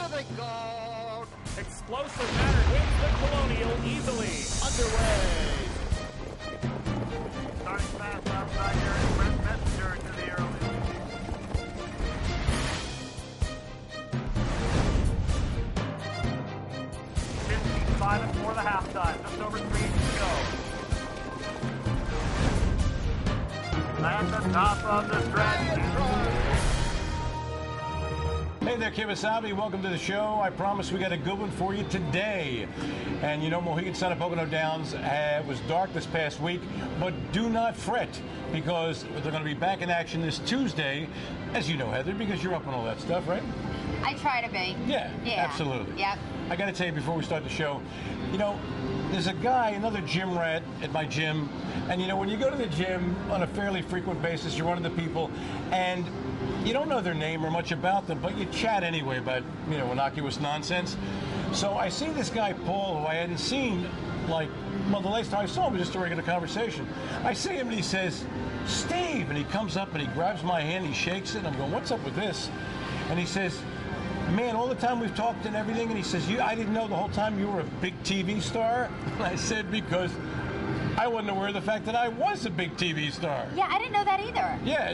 the goal. Explosive Matter wins the Colonial easily. Underway. Starting fast outside here is Brent Messenger to the early. 15-5 for the halftime. Just over 3 to go. At the top of the stretch. Hey there, Kimasabi. Welcome to the show. I promise we got a good one for you today. And you know, Mohegan Sun at Pocono Downs was dark this past week, but do not fret because they're going to be back in action this Tuesday, as you know, Heather, because you're up on all that stuff, right? I try to be. Yeah, absolutely. Yep. I got to tell you before we start the show, you know, there's a guy, another gym rat at my gym, and you know, when you go to the gym on a fairly frequent basis, you're one of the people, and you don't know their name or much about them, but you chat anyway about, you know, innocuous nonsense. So I see this guy, Paul, who I hadn't seen, like, well, the last time I saw him was just a regular conversation. I see him and he says, Steve, and he comes up and he grabs my hand, he shakes it, and I'm going, what's up with this? And he says, man, all the time we've talked and everything, and he says, I didn't know the whole time you were a big TV star. And I said, because I wasn't aware of the fact that I was a big TV star. Yeah, I didn't know that either. Yeah,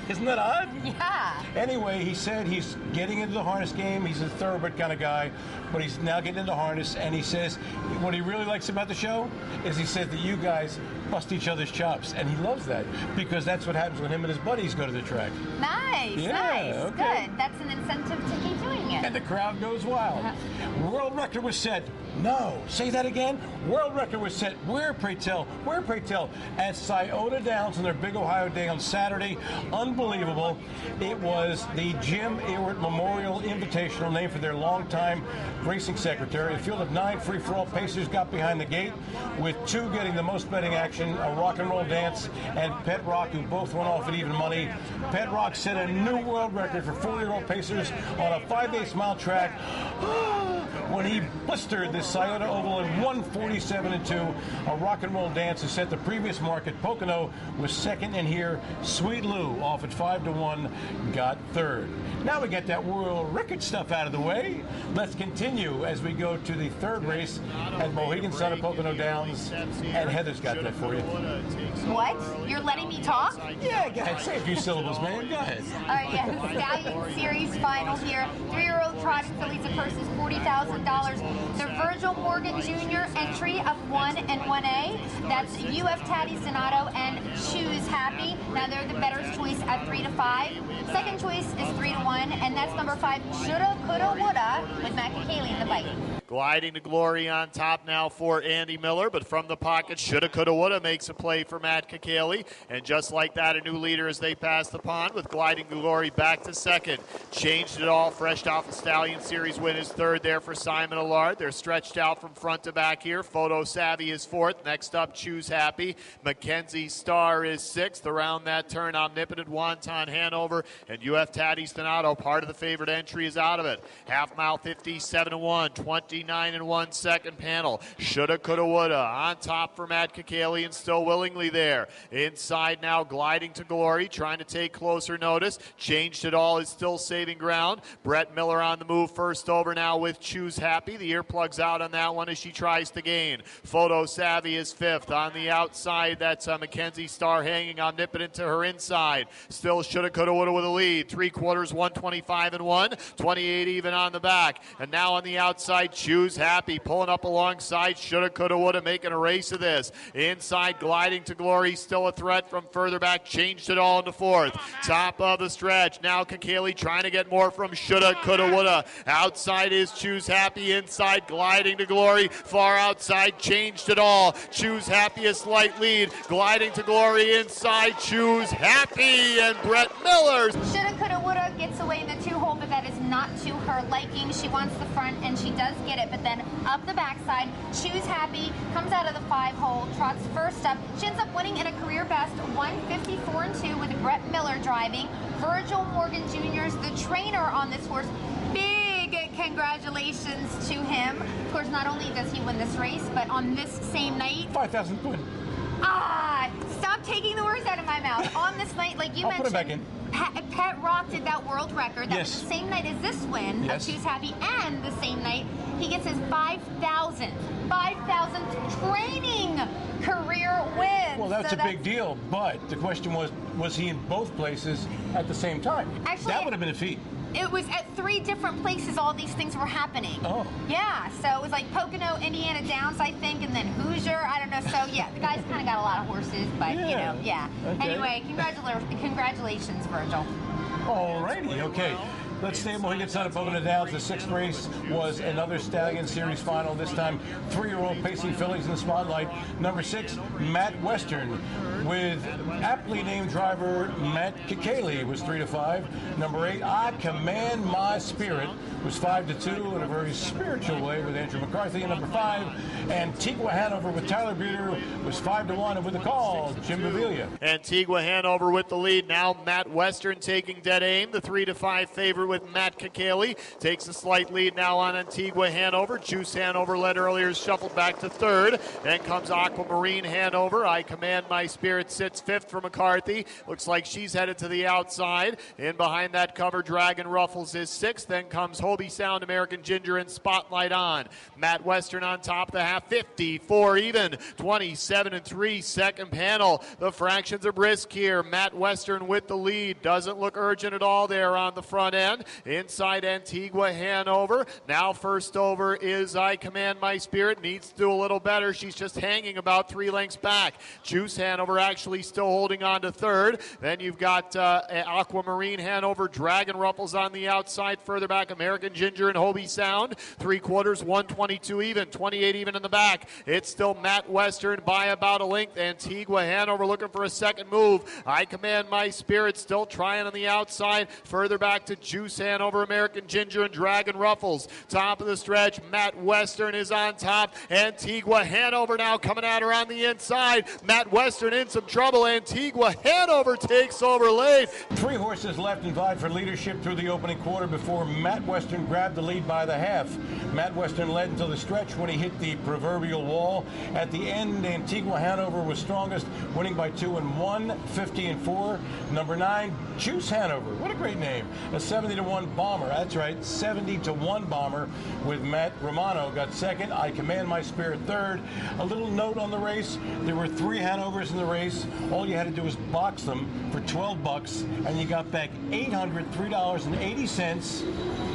isn't that odd? Yeah. Anyway, he said he's getting into the harness game. He's a thoroughbred kind of guy, but he's now getting into harness, and he says what he really likes about the show is he says that you guys bust each other's chops, and he loves that because that's what happens when him and his buddies go to the track. Nice, Yeah, nice, okay. Good. That's an incentive to keep doing it. And the crowd goes wild. World record was set. No, say that again. World record was set. Where, pray tell? Where, pray tell? At Scioto Downs on their Big Ohio Day on Saturday. Unbelievable. It was the Jim Ewart Memorial Invitational, named for their longtime racing secretary. A field of 9 free-for-all pacers got behind the gate, with 2 getting the most betting action, A Rocknroll Dance and Pet Rock, who both went off at even money. Pet Rock set a new world record for 4-year-old pacers on a 5/8 mile track when he blistered the Scioto Oval in 1:47.2. A Rocknroll Dance, who set the previous mark at Pocono, was second, and here Sweet Lou off at 5-1 got third. Now we get that world record stuff out of the way. Let's continue as we go to the third race at Mohegan Sun at Pocono Downs, and Heather's got that for you. What? You're letting me talk? Yeah, go ahead. Say a few syllables, man. Go ahead. All right, yeah, the Stallion Series final here. 3-year-old trotting fillies, the purse is $40,000. The Virgil Morgan Jr. entry of 1 and 1A. That's UF Taddy Donato and Choose Happy. Now they're the bettor's choice at 3 to 5. Second choice is 3 to 1, and that's number 5, Shoulda, Coulda, Woulda, with Matt Cacaly in the bite. Gliding to glory on top now for Andy Miller, but from the pocket, shoulda, coulda, woulda makes a play for Matt Cacaly. And just like that, a new leader as they pass the pond with gliding to glory back to second. Changed it all, fresh off a Stallion Series win is third there for Simon Allard. They're stretched out from front to back here. Photo Savvy is fourth. Next up, Choose Happy. Mackenzie Starr is sixth. Around that turn, Omnipotent Wonton Hanover and UF Taddy's Donato. Part of the favorite entry is out of it. Half mile 57-1, 29-1 second panel. Shoulda, coulda, woulda. On top for Matt Cacaly and still willingly there. Inside now, gliding to glory, trying to take closer notice. Changed it all, is still saving ground. Brett Miller on the move first over now with Choose Happy. The earplugs out on that one as she tries to gain. Photo Savvy is fifth. On the outside, that's Mackenzie Starr hanging Omnipotent to her inside. Still shoulda, coulda, woulda with a lead. 3/4, 125-1, 28 even on the back. And now on the outside, Choose Happy pulling up alongside shoulda, coulda, woulda, making a race of this. Inside, gliding to glory, still a threat from further back. Changed it all into fourth. Top of the stretch. Now Cacaly trying to get more from shoulda, coulda, woulda. Outside is Choose Happy. Inside, gliding to glory. Far outside, changed it all. Choose Happy a slight lead. Gliding to glory inside. Choose Happy and Brett Miller. Shoulda, coulda, woulda gets away in the 2-hole, but that is not to her liking. She wants the front, and she does get it, but then up the backside, Choose Happy comes out of the 5-hole, trots first up. She ends up winning in a career best 154-2 with Brett Miller driving. Virgil Morgan Jr. is the trainer on this horse. Big congratulations to him. Of course, not only does he win this race, but on this same night, 5,000 quid. Stop taking the words out of my mouth. On this night, like you mentioned, put it back in. Pet Rock did that world record. That was the same night as this win of Choose Happy, and the same night he gets his 5,000th training career win. Well, that's a big deal, but the question was he in both places at the same time? Actually, that would have been a feat. It was at 3 different places all these things were happening. Oh. Yeah, so it was like Pocono, Indiana Downs, I think, and then Hoosier. I don't know. So, yeah, the guy's kind of got a lot of horses, but, you know, yeah. Okay. Anyway, congratulations, Virgil. All righty, okay. Let's stay at Mohegan Sun at Vernon Downs. The 6th race was another Stallion Series final. This time, 3-year-old pacing fillies in the spotlight. Number 6, Matt Western, with aptly named driver Matt Cacaly, was 3-5. Number 8, I Command My Spirit, was 5-2 in a very spiritual way with Andrew McCarthy. And number 5, Antigua Hanover with Tyler Bueter, was 5-1. And with the call, Jim Ewart. Antigua Hanover with the lead. Now Matt Western taking dead aim. The 3-5 favorite with Matt Cacaly takes a slight lead now on Antigua Hanover. Juice Hanover led earlier, shuffled back to 3rd. Then comes Aquamarine Hanover. I Command My Spirit sits 5th for McCarthy. Looks like she's headed to the outside. In behind that cover, Dragon Ruffles is 6th. Then comes Hobie Sound, American Ginger, and Spotlight on. Matt Western on top of the half, 54 even, 27-3 second panel. The fractions are brisk here. Matt Western with the lead. Doesn't look urgent at all there on the front end. Inside Antigua Hanover. Now first over is I Command My Spirit. Needs to do a little better. She's just hanging about 3 lengths back. Juice Hanover actually still holding on to 3rd. Then you've got Aquamarine Hanover. Dragon Ruffles on the outside. Further back, American Ginger and Hobie Sound. 3/4, 122 even, 28 even in the back. It's still Matt Western by about a length. Antigua Hanover looking for a second move. I Command My Spirit still trying on the outside. Further back to Juice Hanover, American Ginger, and Dragon Ruffles. Top of the stretch, Matt Western is on top. Antigua Hanover now coming at her on the inside. Matt Western in some trouble. Antigua Hanover takes over late. 3 horses left and vied for leadership through the opening quarter before Matt Western grabbed the lead by the half. Matt Western led until the stretch when he hit the proverbial wall. At the end, Antigua Hanover was strongest, winning by 2-1, 50-4. Number 9, Juice Hanover. What a great name. A 70-1 bomber. That's right, 70-1 bomber with Matt Romano got second. I Command My Spirit third. A little note on the race. There were 3 Hanovers in the race. All you had to do was box them for $12 and you got back $803.80.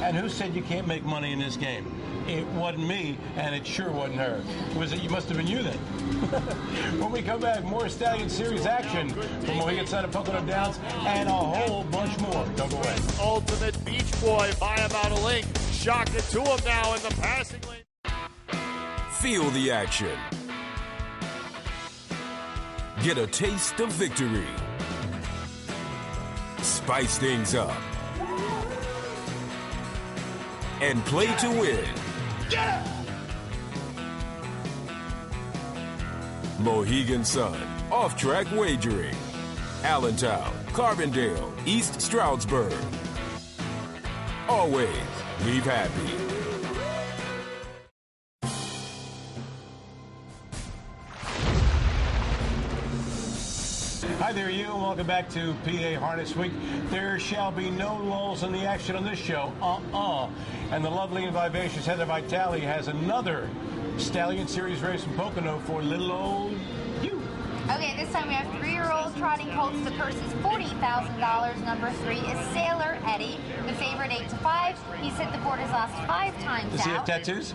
And who said you can't make money in this game? It wasn't me, and it sure wasn't her. Was it? You must have been you then. When we come back, more Stallion Series action from Mohegan Sun and Pocono Downs, and a whole bunch more. Don't go away. Ultimate Beach Boy by about a length. Shock it to him now in the passing lane. Feel the action. Get a taste of victory. Spice things up. And play to win. Mohegan Sun, off-track wagering. Allentown, Carbondale, East Stroudsburg. Always leave happy. Hi there, you, and welcome back to PA Harness Week. There shall be no lulls in the action on this show. And the lovely and vivacious Heather Vitale has another Stallion Series race from Pocono for little old you. Okay, this time we have 3-year-old trotting colts. The purse is $40,000. Number 3 is Sailor Eddie. The favorite 8-5. He's hit the board his last 5 times Does he have out. tattoos?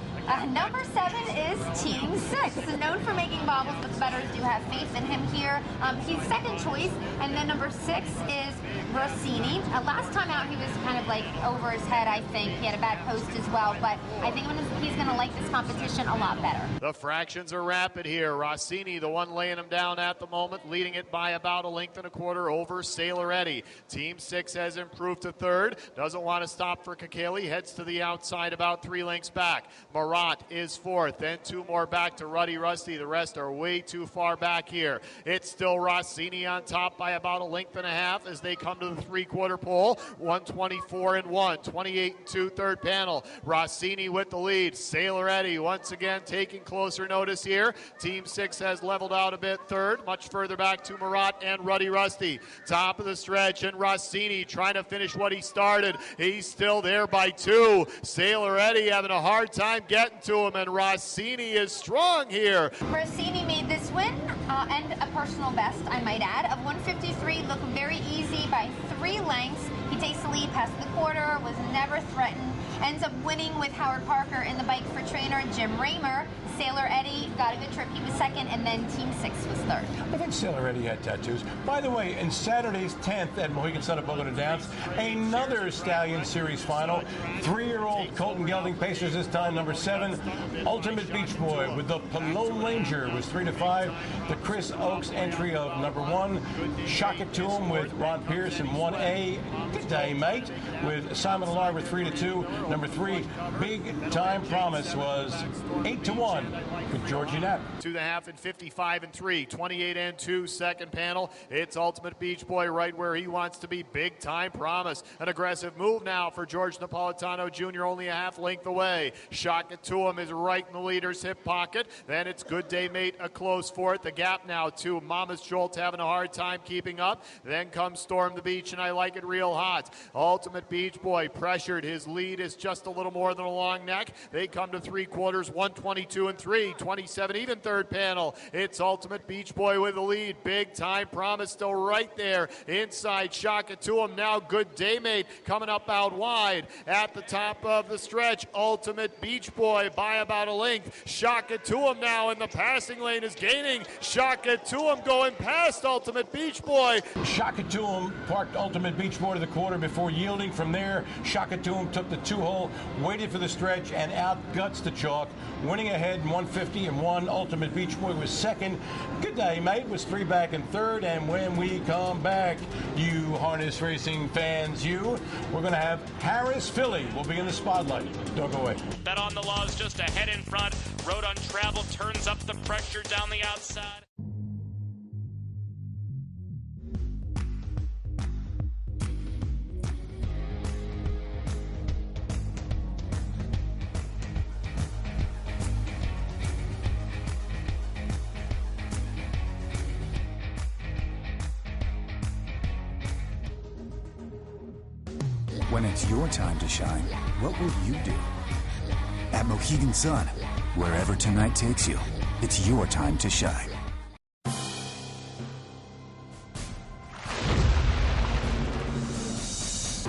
Number 7 is Team 6. Known for making bobbles, but the bettors do have faith in him here. He's second choice. And then number 6 is Rossini. Last time out, he was kind of like over his head, I think. He had a bad post as well, but I think he's going to like this competition a lot better. The fractions are rapid here. Rossini, the one laying him down at the moment, leading it by about 1.25 over Sailor Eddie. Team 6 has improved to 3rd. Doesn't want to stop for Cacaly. Heads to the outside about 3 lengths back. Marat is 4th. Then 2 more back to Ruddy Rusty. The rest are way too far back here. It's still Rossini on top by about 1.5 lengths as they come to the 3/4 pole. 124-1, 28-2 third panel. Rossini with the lead. Sailor Eddie once again taking closer notice here. Team 6 has leveled out a bit 3rd. third. Much further back to Murat and Ruddy Rusty. Top of the stretch, and Rossini trying to finish what he started. He's still there by 2. Sailor Eddie having a hard time getting to him, and Rossini is strong here. Rossini made this win, and a personal best, I might add, of 153. Looked very easy by 3 lengths. He takes the lead past the quarter, was never threatened, ends up winning with Howard Parker in the bike for trainer Jim Raymer. Sailor Eddie got a good trip. He was second, and then Team 6 was third. I think Sailor Eddie had tattoos. By the way, in Saturday's 10th at Mohegan Sun at Pocono Downs, another Stallion Series final. 3-year-old Colton Gelding Pacers this time, number 7. Ultimate Beach Boy with the Palone Ranger was 3-5. The Chris Oakes entry of number 1. Shock It To Him with Ron Pierce in 1A. Good day, mate. With Simon Alarver 3-2. Number 3, Big Time Promise was 8-1 with Georgie Knapp. 2.5 and 55 and 3. 28 and 2. Second panel. It's Ultimate Beach Boy right where he wants to be. Big Time Promise. An aggressive move now for George Napolitano Jr. only a half length away. Shock It To Him is right in the leader's hip pocket. Then it's Good Day Mate a close fourth. The gap now to Mama's Jolt having a hard time keeping up. Then comes Storm the Beach, and I Like It Real Hot. Ultimate Beach Boy pressured. His lead is just a little more than a long neck. They come to 3/4, 122 and 3. 27 even third panel. It's Ultimate Beach Boy with the lead. Big Time Promise still right there. Inside, Shock It To Him. Now Good Day Mate coming up out wide. At the top of the stretch, Ultimate Beach Boy by about a length. Shock It To Him now in the passing lane is gaining. Shock It To Him going past Ultimate Beach Boy. Shock It To Him parked Ultimate Beach Boy to the quarter before yielding. From there, Shock It To Him took the 2-hole, waited for the stretch, and outguts the chalk. Winning ahead in 150 and 1. Ultimate Beach Boy was second. Good Day Mate was 3 back in third. And when we come back, you harness racing fans, we're going to have Harris Philly will be in the spotlight. Don't go away. Bet on the Laws just ahead in front. Road Untraveled turns up the pressure down the outside. When it's your time to shine, what will you do? At Mohegan Sun, wherever tonight takes you, it's your time to shine.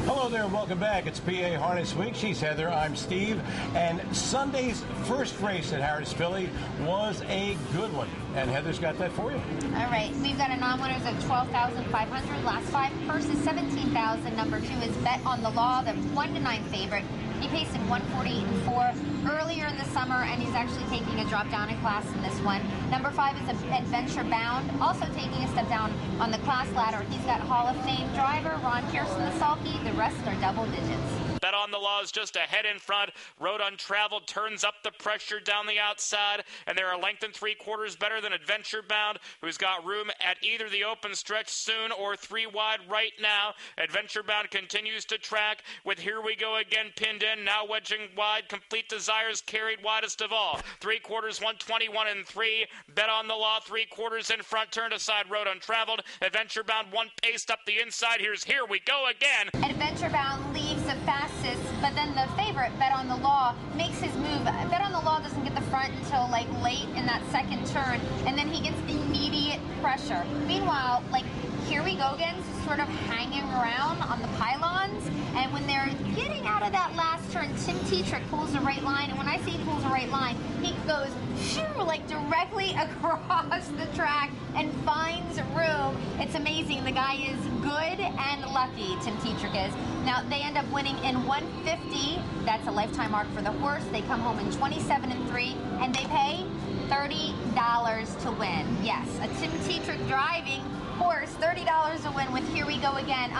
Hello there, welcome back. It's PA Harness Week. She's Heather, I'm Steve. And Sunday's first race at Harris Philly was a good one. And Heather's got that for you. All right, we've got a non-winners of 12,500. Last 5 purses, 17,000. Number 2 is Bet on the Law, the 1-9 favorite. He paced in 148 and 4 earlier in the summer, and he's actually taking a drop down in class in this one. Number 5 is Adventure Bound, also taking a step down on the class ladder. He's got Hall of Fame driver Ron Pearson, the sulky. The rest are double digits. Bet on the Laws just ahead in front. Road Untraveled turns up the pressure down the outside, and they're a length and 3/4 better than Adventure Bound, who's got room at either the open stretch soon or 3 wide right now. Adventure Bound continues to track with Here We Go Again pinned in, now wedging wide. Complete Desires carried widest of all. 3/4, 121 and 3. Bet on the Law, 3/4 in front, turned aside Road Untraveled. Adventure Bound 1 paced up the inside. Here's Here We Go Again. Adventure Bound leaves the fastest, but then the favorite, Bet on the Law, makes his move. Bet on the Law doesn't get the front until like late in that second turn, and then he gets immediate pressure. Meanwhile, like Here We Go Again's sort of hanging around on the pylons, and when they're getting out of that last turn, Tim Tetrick pulls the right line, and when I say he pulls the right line, he goes shoo, like directly across the track and finds room. It's amazing. The guy is good and lucky, Tim Tetrick is. Now, they end up winning in 150. That's a lifetime mark for the horse. They come home in 27 and 3, and they pay $30 to win. Yes, a Tim Tetrick driving horse, $30 to win with Here We Go Again.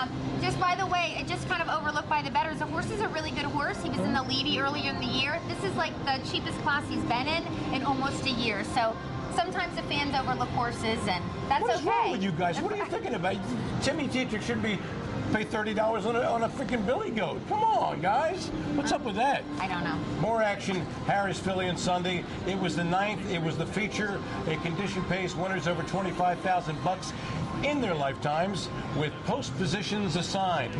Just by the way, it just kind of overlooked by the bettors. The horse is a really good horse. He was in the Levy earlier in the year. This is like the cheapest class he's been in almost a year. So sometimes the fans overlook horses, and that's okay. What is wrong with you guys? What are you thinking about? Timmy Tetrick should be pay $30 on a freaking billy goat. Come on, guys. What's up with that? I don't know. More action, Harris Philly on Sunday. It was the 9th. It was the feature. A condition pace, winners over $25,000 in their lifetimes with post positions assigned.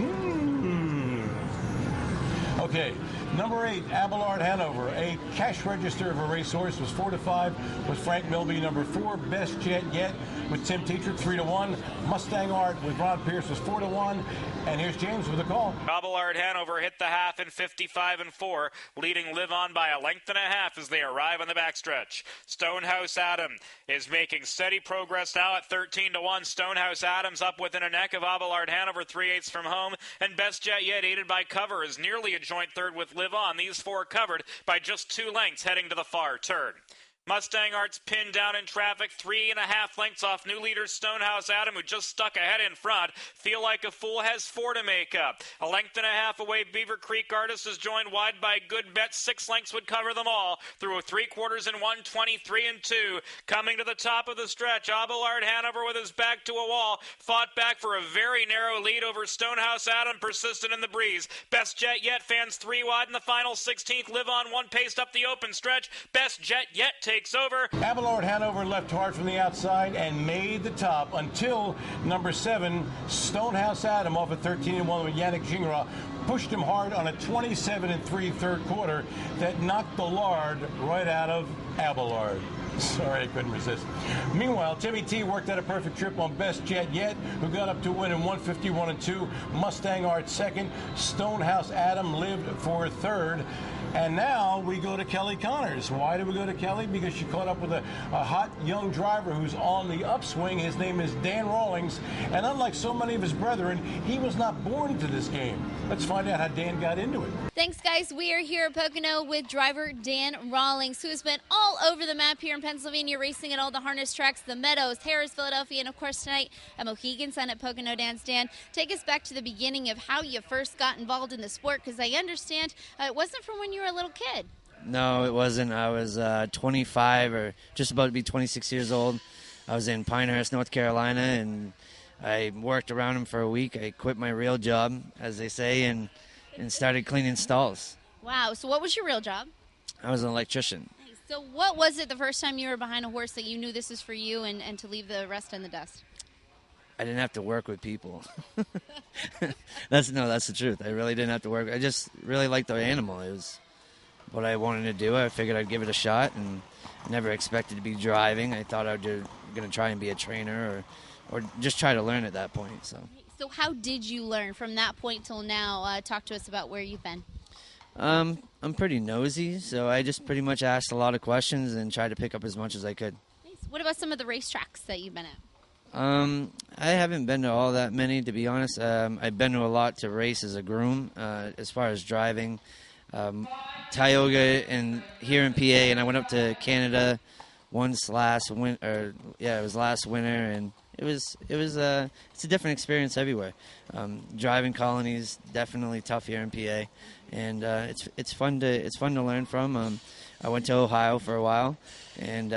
Okay, number 8, Abelard Hanover. A cash register of a racehorse was 4-5 with Frank Milby. Number 4, Best Jet Yet with Tim Tetrick, 3-1. Mustang Art with Ron Pierce was 4-1. And here's James with a call. Abelard Hanover hit the half in 55-4, leading Live On by 1.5 lengths as they arrive on the backstretch. Stonehouse Adam is making steady progress now at 13-1. Stonehouse Adams up within a neck of Abelard Hanover, 3/8 from home, and Best Jet Yet, aided by Cover, is nearly a joint third with Live On. These four covered by just 2 lengths heading to the far turn. Mustang Art's pinned down in traffic, 3.5 lengths off new leader Stonehouse Adam, who just stuck ahead in front. Feel Like a Fool has 4 to make up. 1.5 lengths away, Beaver Creek Artist is joined wide by Good Bet. 6 lengths would cover them all. Through 3/4 and 1, 23-2. Coming to the top of the stretch, Abelard Hanover with his back to a wall. Fought back for a very narrow lead over Stonehouse Adam, persistent in the breeze. Best Jet Yet fans 3 wide in the final 16th. Live On 1 paced up the open stretch. Best Jet Yet takes over. Abelard Hanover left hard from the outside and made the top until number 7, Stonehouse Adam, off at 13-1 with Yannick Gingras, pushed him hard on a 27-3 third quarter that knocked the lard right out of Abelard. Sorry, I couldn't resist. Meanwhile, Timmy T worked out a perfect trip on Best Jet Yet, who got up to a win in 151-2. Mustang Art second. Stonehouse Adam lived for third. And now we go to Kelly Connors. Why do we go to Kelly? Because she caught up with a hot young driver who's on the upswing. His name is Dan Rawlings. And unlike so many of his brethren, he was not born to this game. Let's find out how Dan got into it. Thanks, guys. We are here at Pocono with driver Dan Rawlings, who has been all over the map here in Pennsylvania, racing at all the harness tracks, the Meadows, Harris, Philadelphia, and of course tonight at Mohegan Sun at Pocono Dance. Dan, take us back to the beginning of how you first got involved in the sport, because I understand it wasn't from when you were a little kid. No, it wasn't. I was 25 or just about to be 26 years old. I was in Pinehurst, North Carolina, and I worked around him for a week. I quit my real job, as they say, and started cleaning stalls. Wow. So what was your real job? I was an electrician. So what was it the first time you were behind a horse that you knew this is for you and to leave the rest in the dust? I didn't have to work with people. That's the truth. I really didn't have to work. I just really liked the animal. It was what I wanted to do. I figured I'd give it a shot, and never expected to be driving. I thought I was going to try and be a trainer or just try to learn at that point. So how did you learn from that point till now? Talk to us about where you've been. I'm pretty nosy, so I just pretty much asked a lot of questions and tried to pick up as much as I could. Nice. What about some of the racetracks that you've been at? I haven't been to all that many, to be honest. I've been to a lot to race as a groom, as far as driving. Tioga and here in PA, and I went up to Canada once last winter. It was last winter, and it's a different experience everywhere. Driving colonies definitely tough here in PA, and it's fun to learn from. I went to Ohio for a while and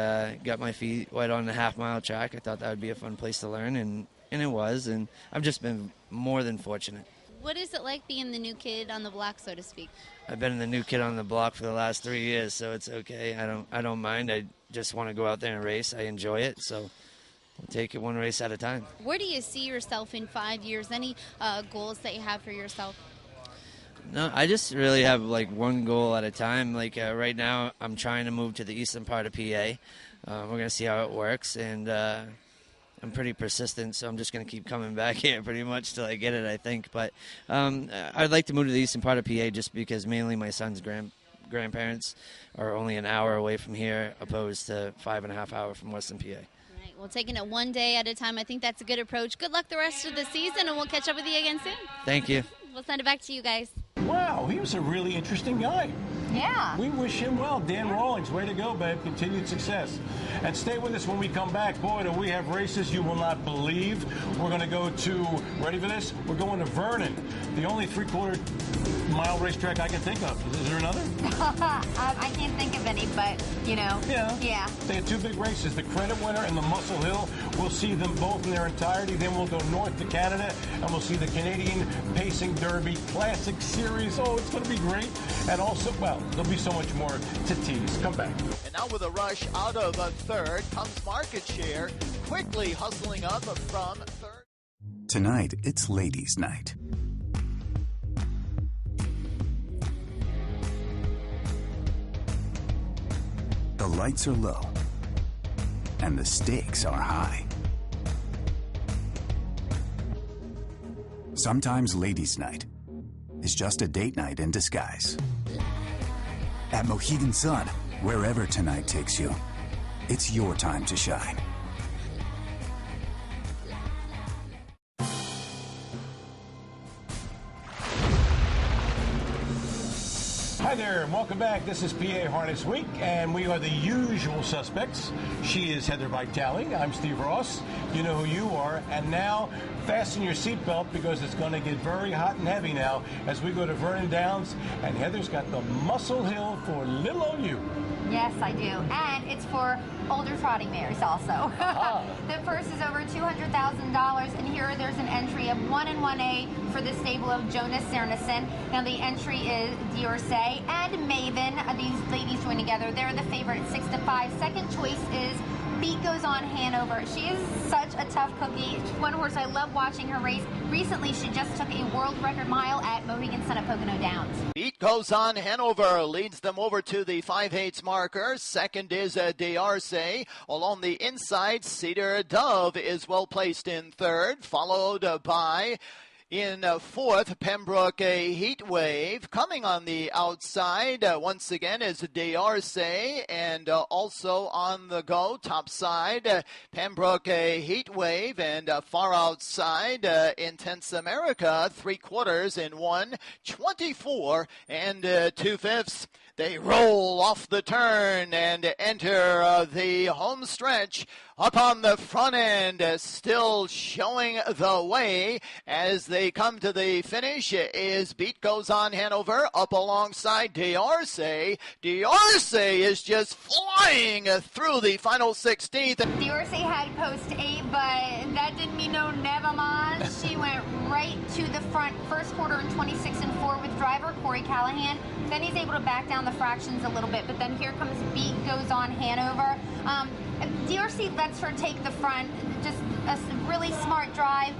got my feet wet on the half-mile track. I thought that would be a fun place to learn, and it was, and I've just been more than fortunate. What is it like being the new kid on the block, so to speak? I've been the new kid on the block for the last 3 years, so it's okay. I don't mind. I just want to go out there and race. I enjoy it, so we'll take it one race at a time. Where do you see yourself in 5 years? Any goals that you have for yourself? No, I just really have like one goal at a time. Like right now, I'm trying to move to the eastern part of PA. We're going to see how it works, and I'm pretty persistent, so I'm just going to keep coming back here pretty much till I get it, I think. But I'd like to move to the eastern part of PA just because mainly my son's grandparents are only an hour away from here, opposed to 5.5 hours from western PA. Right. Well, taking it one day at a time, I think that's a good approach. Good luck the rest of the season, and we'll catch up with you again soon. Thank you. We'll send it back to you guys. Wow, he was a really interesting guy. Yeah. We wish him well. Dan Rawlings, way to go, babe. Continued success. And stay with us when we come back. Boy, do we have races you will not believe. We're going to go to, ready for this? We're going to Vernon, the only three-quarter mile racetrack I can think of. Is there another? I can't think of any, but, you know. Yeah. They had two big races, the Credit Winner and the Muscle Hill. We'll see them both in their entirety. Then we'll go north to Canada, and we'll see the Canadian Pacing Derby Classic Series. Oh, it's going to be great. And also, well, there'll be so much more to tease. Come back. And now with a rush out of a third comes Market Share, quickly hustling up from third. Tonight, it's ladies' night. The lights are low, and the stakes are high. Sometimes ladies' night is just a date night in disguise. At Mohegan Sun, wherever tonight takes you, it's your time to shine. Hi there, and welcome back. This is PA Harness Week, and we are the usual suspects. She is Heather Vitale. I'm Steve Ross. You know who you are. And now, fasten your seatbelt because it's going to get very hot and heavy now as we go to Vernon Downs. And Heather's got the Muscle Hill for little old you. Yes, I do. And it's for older trotting mares also. The purse is over $200,000, and here there's an entry of 1 and 1A for the stable of Jonas Cernison. Now the entry is D'Orsay and Maven. These ladies join together. They're the favorite at 6-5. Second choice is Beat Goes On Hanover. She is such a tough cookie. One horse I love watching her race. Recently, she just took a world record mile at Mohegan Sun at Pocono Downs. Beat Goes On Hanover leads them over to the 5/8 marker. Second is D'Orsay. Along the inside, Cedar Dove is well placed in third, followed by in fourth, Pembroke Heat Wave. Coming on the outside, once again, is D'Orsay, and also on the go, top side, Pembroke Heat Wave, and far outside, Intense America, 3/4 in 1:24 and 2/5. They roll off the turn and enter the home stretch. Up on the front end, still showing the way as they come to the finish is Beat Goes On Hanover up alongside D'Orsay. D'Orsay is just flying through the final 16th. D'Orsay had post 8, but that didn't mean no never mind. She went right to the front, first quarter in 26 and 4 with driver Corey Callahan. Then he's able to back down the fractions a little bit, but then here comes Beat Goes On Hanover. D'Orsay lets her take the front, just a really smart drive.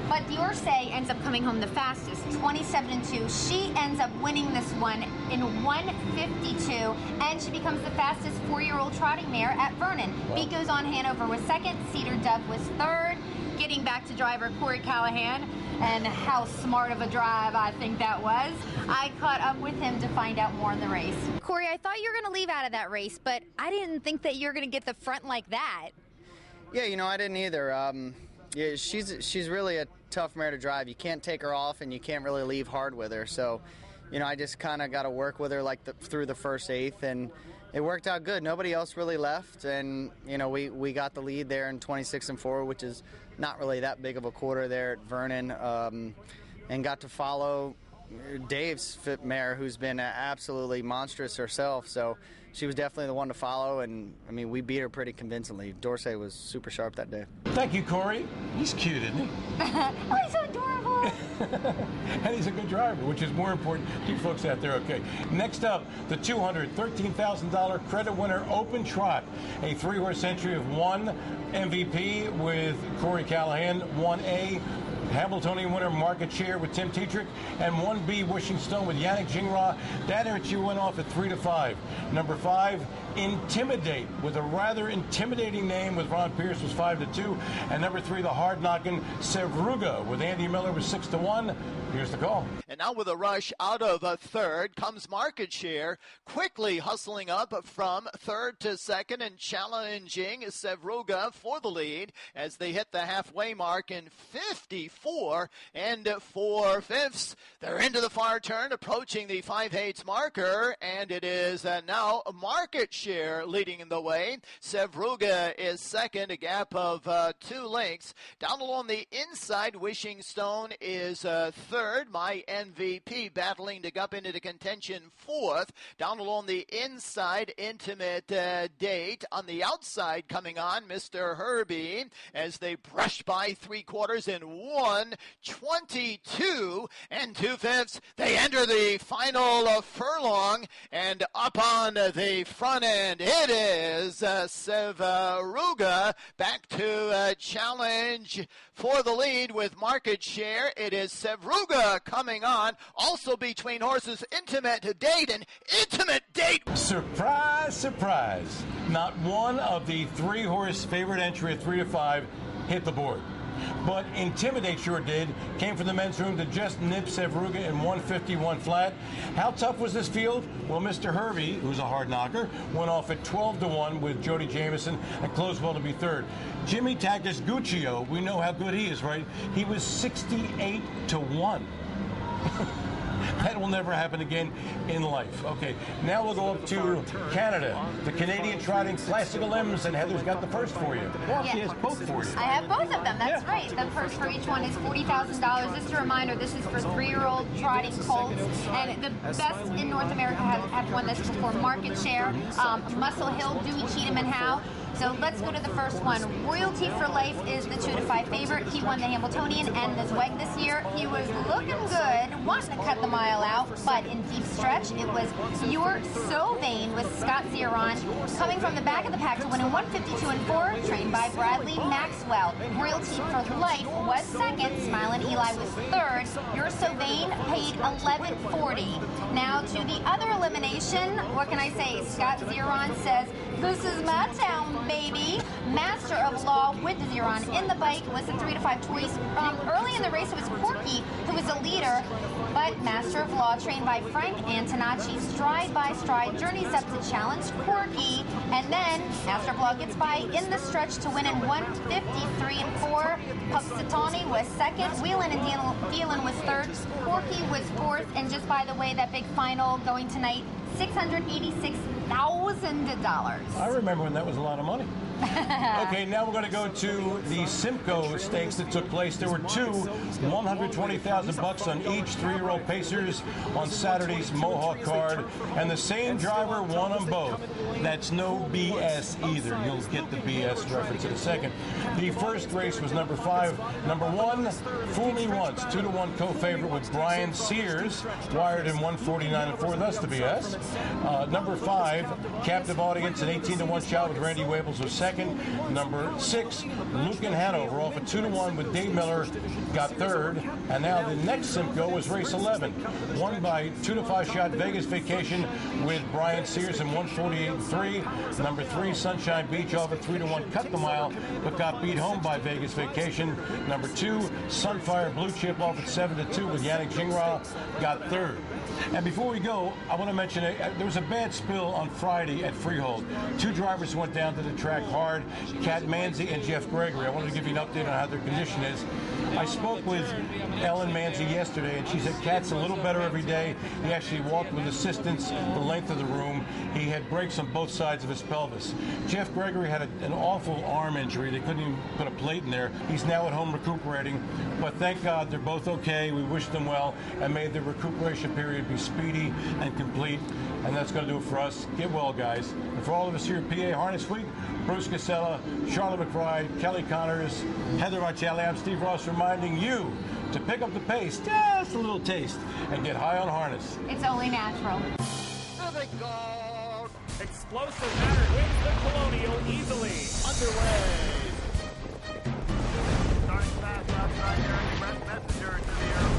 But D'Orsay ends up coming home the fastest, 27 and 2. She ends up winning this one in 1:52, and she becomes the fastest 4-year-old trotting mare at Vernon. Wow. Beat Goes On Hanover was second, Cedar Dove was third. Getting back to driver Corey Callahan, and how smart of a drive I think that was. I caught up with him to find out more in the race. Corey, I thought you were going to leave out of that race, but I didn't think that you were going to get the front like that. Yeah, you know, I didn't either. Yeah, she's really a tough mare to drive. You can't take her off, and you can't really leave hard with her. So, you know, I just kind of got to work with her like through the first eighth, and it worked out good. Nobody else really left, and you know, we got the lead there in 26 and 4, which is not really that big of a quarter there at Vernon, and got to follow Dave's fit mare, who's been absolutely monstrous herself. So she was definitely the one to follow, and I mean, we beat her pretty convincingly. D'Orsay was super sharp that day. Thank you, Corey. He's cute, isn't he? Oh, he's so adorable. And he's a good driver, which is more important to you folks out there. Okay, next up, the $213,000 Credit Winner Open Trot, a 3-horse entry of 1 MVP with Corey Callahan, 1A Hamiltonian winner Market Share with Tim Tetrick, and 1B Wishing Stone with Yannick Gingras. That entry went off at 3-5. Number 5, Intimidate, with a rather intimidating name with Ron Pierce, was 5-2. And number 3, the hard-knocking Sevruga with Andy Miller was 6-1. Here's the call. And now with a rush out of a third comes Market Share, quickly hustling up from third to second and challenging Sevruga for the lead as they hit the halfway mark in 54 and 4/5. They're into the far turn, approaching the 5/8 marker, and it is now Market Share leading the way. Sevruga is second, a gap of 2 lengths. Down along the inside, Wishing Stone is third. third. My MVP battling to up into the contention fourth. Down along the inside, Intimate Date. On the outside coming on, Mr. Herbie, as they brush by 3/4 in 1:22 2/5. They enter the final furlong, and up on the front end, it is Sevruga back to challenge for the lead with market share. It is Sevruga coming on, also between horses Intimate Date and Intimate Date. Surprise, surprise. Not one of the 3-horse favorite entry at 3 to 5 hit the board. But Intimidate sure did. Came from the men's room to just nip Sevruga in 151 flat. How tough was this field? Well, Mr. Hervey, who's a hard knocker, went off at 12 to 1 with Jody Jamieson and closed well to be third. Jimmy Tagisguccio, we know how good he is, right? He was 68 to 1. That will never happen again in life. Okay, now we'll go up to Canada. The Canadian Trotting Classic Limbs, and Heather's got the first for you. Well, she has both for you. I have both of them, that's right. The first for each one is $40,000. Just a reminder, this is for 3-year-old trotting colts, and the best in North America have won this before. Market share, Muscle Hill, Dewey, Cheatham, and Howe. So let's go to the first one. Royalty for Life is the 2 to 5 favorite. He won the Hamiltonian and the Zweg this year. He was looking good, wanting to cut the mile out, but in deep stretch, it was You're So Vain with Scott Zeron coming from the back of the pack to win in 152 and 4, trained by Bradley Maxwell. Royalty for Life was second. Smilin' Eli was third. You're So Vain paid $11.40. Now to the other elimination. What can I say? Scott Zeron says, "This is my town, baby." Master of Law with Zeron in the bike was the 3 to 5 choice. Early in the race, it was Corky who was the leader, but Master of Law, trained by Frank Antonacci, stride by stride, journeys up to challenge Corky, and then Master of Law gets by in the stretch to win in 153 and 4. Puxatawny was second. Whelan and Dealin was third. Corky was fourth, and just by the way, that big final going tonight, $686,000. I remember when that was a lot of money. Okay, now we're going to go to the Simcoe Stakes that took place. There were two $120,000 on each 3-year-old Pacers on Saturday's Mohawk card, and the same driver won them both. That's no BS either. You'll get the BS reference in a second. The first race was number 5. Number 1, Fool Me Once, 2 to 1 co-favorite with Brian Sears, wired in 149 and 4. That's the BS. Number 5, Captive Audience, an 18 to 1 shot with Randy Wables was second. Number 6, Lucan Hanover, off a 2 to 1 with Dave Miller, got third. And now the next Simcoe was race 11, won by 2 to 5 shot Vegas Vacation with Brian Sears in 148 and 3. Number 3, Sunshine Beach, off a 3 to 1 cut the mile, but got beat home by Vegas Vacation. Number 2, Sunfire Blue Chip, off at 7 to 2 with Yannick Gingras, got third. And before we go, I want to mention there was a bad spill on Friday at Freehold. 2 drivers went down to the track hard, Kat Manzi and Jeff Gregory. I wanted to give you an update on how their condition is. I spoke with Ellen Manzi yesterday, and she said Kat's a little better every day. He actually walked with assistance the length of the room. He had breaks on both sides of his pelvis. Jeff Gregory had an awful arm injury. They couldn't even put a plate in there. He's now at home recuperating, but thank God they're both okay. We wish them well, and may the recuperation period be speedy and complete. And that's going to do it for us. Get well, guys. And for all of us here at PA Harness Week, Bruce Casella, Charlotte McBride, Kelly Connors, Heather Marcelli, I'm Steve Ross, reminding you to pick up the pace, just a little taste, and get high on harness. It's only natural. Explosive Matter wins the Colonial easily. Underway. Starting fast outside here, Brett Messenger to the air.